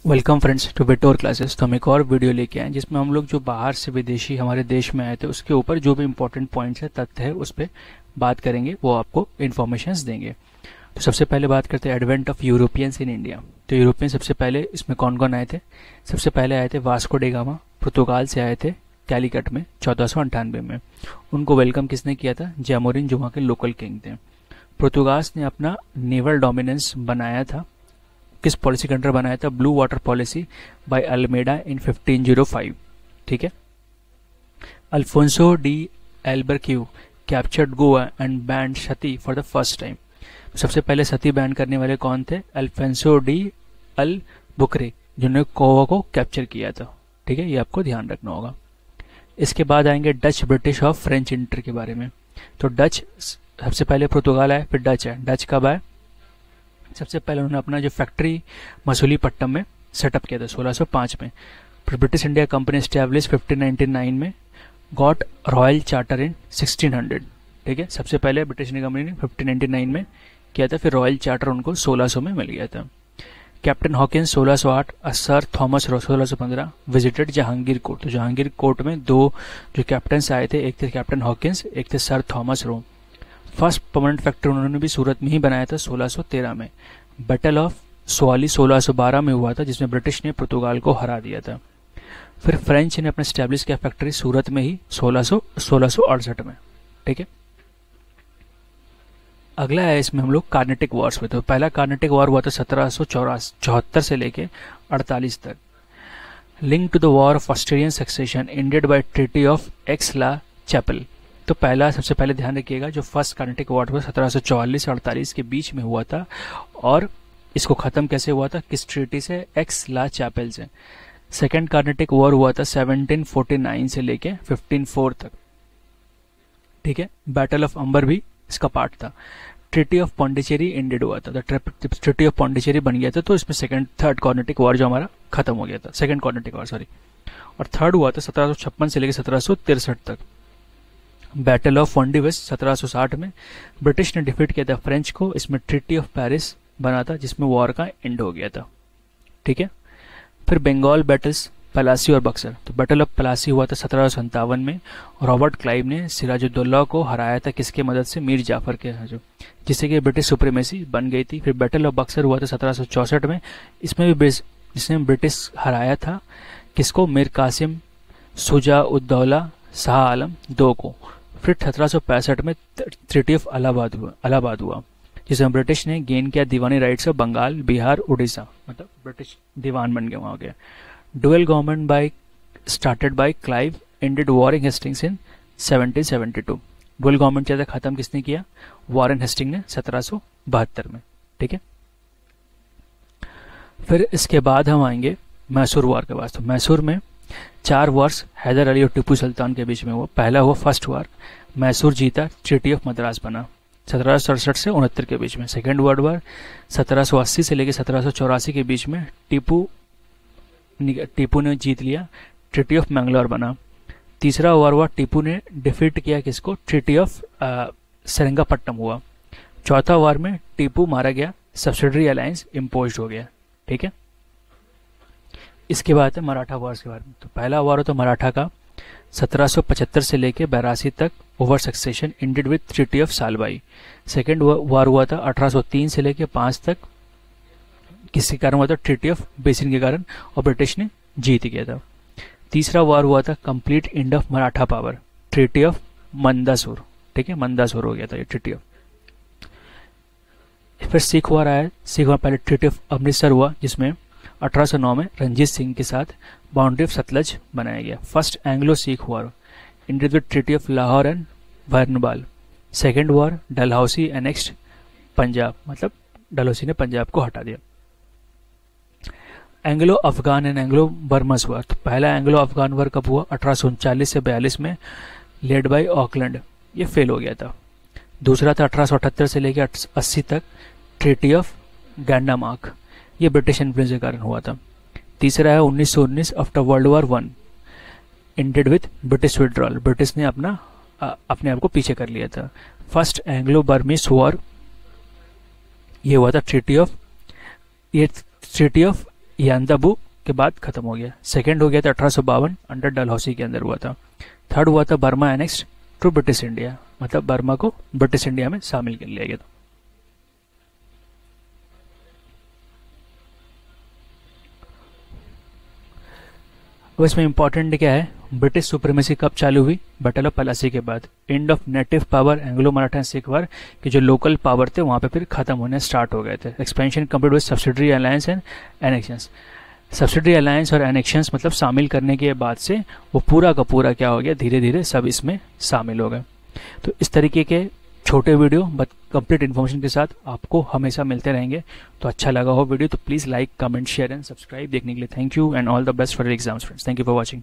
Welcome friends to Vitor classes. तो हम एक और वीडियो लेके आए जिसमें हम लोग जो बाहर से विदेशी हमारे देश में आए थे उसके ऊपर जो भी इंपॉर्टेंट पॉइंट्स है, तथ्य है, उस पर बात करेंगे, वो आपको इन्फॉर्मेशंस देंगे। तो सबसे पहले बात करते हैं advent of Europeans in India. तो यूरोपियन सबसे पहले इसमें कौन कौन आए थे? सबसे पहले आए थे वास्को डे गामा, पुर्तगाल से आए थे कैलिकट में 1498 में। उनको वेलकम किसने किया था? जैमोरिन, जो वहाँ के लोकल किंग थे। पुर्तगाल ने अपना नेवल डोमिनेंस बनाया था, किस पॉलिसी के अंडर बनाया था? Blue water policy by Almeida in 1505। ठीक है। Alfonso de Albuquerque captured Goa and banned sati for the first time. सबसे पहले सती बैन करने वाले कौन थे? अल्फोंसो डी अल बुकरे, जिन्होंने गोवा को कैप्चर किया था। ठीक है, ये आपको ध्यान रखना होगा। इसके बाद आएंगे डच, ब्रिटिश और फ्रेंच इंटर के बारे में। तो डच सबसे पहले पुर्तगाल आए, फिर डच है। डच कब आए? सबसे पहले उन्होंने अपना जो फैक्ट्री मसूलीपट्टनम में सेटअप किया था 1605 में। फिर ब्रिटिश इंडिया कंपनी स्टैब्लिश 1599 में, गॉट रॉयल चार्टर इन 1600। ठीक है, सबसे पहले ब्रिटिश इंडिया कंपनी ने 1599 में किया था, फिर रॉयल चार्टर उनको 1600 में मिल गया था। Captain Hawkins 1608, sir Thomas Roe 1615 visited Jahangir court. तो जहांगीर कोर्ट में दो जो कैप्टन्स आए थे, एक थे कैप्टन हॉकिंस, एक थे sir Thomas Roe. First permanent factory उन्होंने भी सूरत में ही बनाया था 1613 में। बैटल ऑफ सोआली 1612 में हुआ था, जिसमें ब्रिटिश ने पुर्तगाल को हरा दिया था। फिर फ्रेंच ने अपना स्टैब्लिश किया फैक्ट्री सूरत में ही 1668 में। ठीक है। अगला है इसमें हम लोग कार्नेटिक वॉर्स में। तो पहला कार्नेटिक वॉर हुआ था 1774 से लेके 48 तक। Link to the war of Austrian succession ended by treaty of Aix la Chapelle. तो पहला, सबसे पहले ध्यान रखिएगा, जो फर्स्ट कार्नेटिक वॉर हुआ 1744 से 48 के बीच में हुआ था, और इसको खत्म कैसे हुआ था? किस ट्रीटी से? एक्स ला चैपल से। सेकेंड कार्नेटिक वॉर हुआ था 1749 से लेके 1504 तक। ठीक है। बैटल ऑफ अंबर भी इसका पार्ट था। ट्रीटी ऑफ पौंडीचेरी एंडेड हुआ था, ट्रीटी ऑफ पौंडीचेरी बन गया था, तो इसमें थर्ड कार्नेटिक वॉर जो हमारा खत्म हो गया था, सेकेंड कार्नेटिक वॉर सॉरी। और थर्ड हुआ था 1756 से लेकर 1763 तक। बैटल ऑफ फोंडिवस 1760 में ब्रिटिश ने डिफीट किया था फ्रेंच को, इसमें ट्रीटी ऑफ पेरिस बना था, जिसमें वॉर का एंड हो गया था। ठीक है। फिर बंगाल बैटल्स पलासी और बक्सर। तो बैटल ऑफ पलासी हुआ था 1757 में। रॉबर्ट क्लाइव ने सिराजुद्दौला को हराया था, किसके मदद से? मीर जाफर के, जिससे कि ब्रिटिश सुप्रीमेसी बन गई थी। फिर बैटल ऑफ बक्सर हुआ था 1764 में, इसमें भी जिसने ब्रिटिश हराया था, किसको? मीर कासिम शुजा उद्दौला शाह आलम दो को। फिर 1765 में ट्रीटी ऑफ अलाहाबाद हुआ, जिसमें ब्रिटिश ने गेन किया दीवानी राइट्स ऑफ बंगाल, बिहार, उड़ीसा, मतलब ब्रिटिश दीवान बन गए वहां के। Dual government by started by Clive ended war in Hastings in 1772। Dual government ज्यादा खत्म किसने किया? वॉरेन हेस्टिंग ने 1772 में। ठीक है। फिर इसके बाद हम आएंगे मैसूर वॉर के पास। तो मैसूर में 4 वॉर्स हैदर अली और टीपू सुल्तान के बीच में हुआ। पहला हुआ फर्स्ट वॉर, मैसूर जीता, ट्रीटी ऑफ मद्रास बना 1767 से 69 के बीच में। सेकेंड वर्ल्ड वॉर 1780 से लेकर 1784 के बीच में टीपू ने जीत लिया, ट्रीटी ऑफ मैंगलोर बना। तीसरा वॉर हुआ, टीपू ने डिफीट किया किसको? ट्रीटी ऑफ सेरिंगापट्टनम हुआ। चौथा वॉर में टीपू मारा गया, सब्सिडरी अलायंस इम्पोज हो गया। ठीक है। इसके बाद है मराठा वॉर्स के बारे में। तो पहला वॉर तो मराठा का 1775 से लेकर 82 तक, over succession ended with treaty of Salbai. Second war हुआ था 1803 से लेकर 5 तक, किसके कारण हुआ था? ट्रीटी ऑफ बेसिन के कारण, और ब्रिटिश ने जीत गया था। तीसरा वॉर हुआ था complete end of Maratha power, treaty of Mandsaur. ठीक है, मंदासुर हो गया था ये ट्रीटी ऑफ। फिर सिख वॉर आया। सिख वॉर पहले ट्रीटी ऑफ अमृतसर हुआ, जिसमें 1809 में रंजीत सिंह के साथ बाउंड्री ऑफ सतलज बनाया गया। First Anglo Sikh war ended with treaty of Lahore and बर्नबाल। Second war Dalhousie annexed Punjab, मतलब डलहौसी ने पंजाब को हटा दिया। Anglo Afghan and Anglo Burmese war. तो पहला एंग्लो अफगान वॉर कब हुआ? 1839 से 42 में, लेड बाय ऑकलैंड, ये फेल हो गया था। दूसरा था 1878 से लेकर 80 तक, ट्रीटी ऑफ गैंडामार्क, ये ब्रिटिश इन्फ्लुएंस के कारण हुआ था। तीसरा है 1919 after world war 1 ended with British withdrawal, British ने अपने आप को पीछे कर लिया था। फर्स्ट एंग्लो बर्मीज वॉर ये हुआ था ट्रीटी ऑफ यांदाबू के बाद खत्म हो गया। सेकेंड हो गया था 1852 अंडर डलहौसी के अंदर हुआ था। थर्ड हुआ था Burma annexed to British India, मतलब बर्मा को ब्रिटिश इंडिया में शामिल कर लिया गया था। अब इसमें इंपॉर्टेंट क्या है, ब्रिटिश सुप्रीमेसी कब चालू हुई, बैटल ऑफ पलासी के बाद। End of native power Anglo Maratha Sikh war के जो लोकल पावर थे वहां पे फिर खत्म होने स्टार्ट हो गए थे। Expansion complete with subsidiary alliance and annexations. Subsidiary alliance और एनेक्शंस मतलब शामिल करने के बाद से वो पूरा का पूरा क्या हो गया, धीरे धीरे सब इसमें शामिल हो गए। तो इस तरीके के छोटे वीडियो बट कंप्लीट इन्फॉर्मेशन के साथ आपको हमेशा मिलते रहेंगे। तो अच्छा लगा हो वीडियो तो please like comment share and subscribe देखने के लिए thank you and all the best for exams friends. Thank you for watching.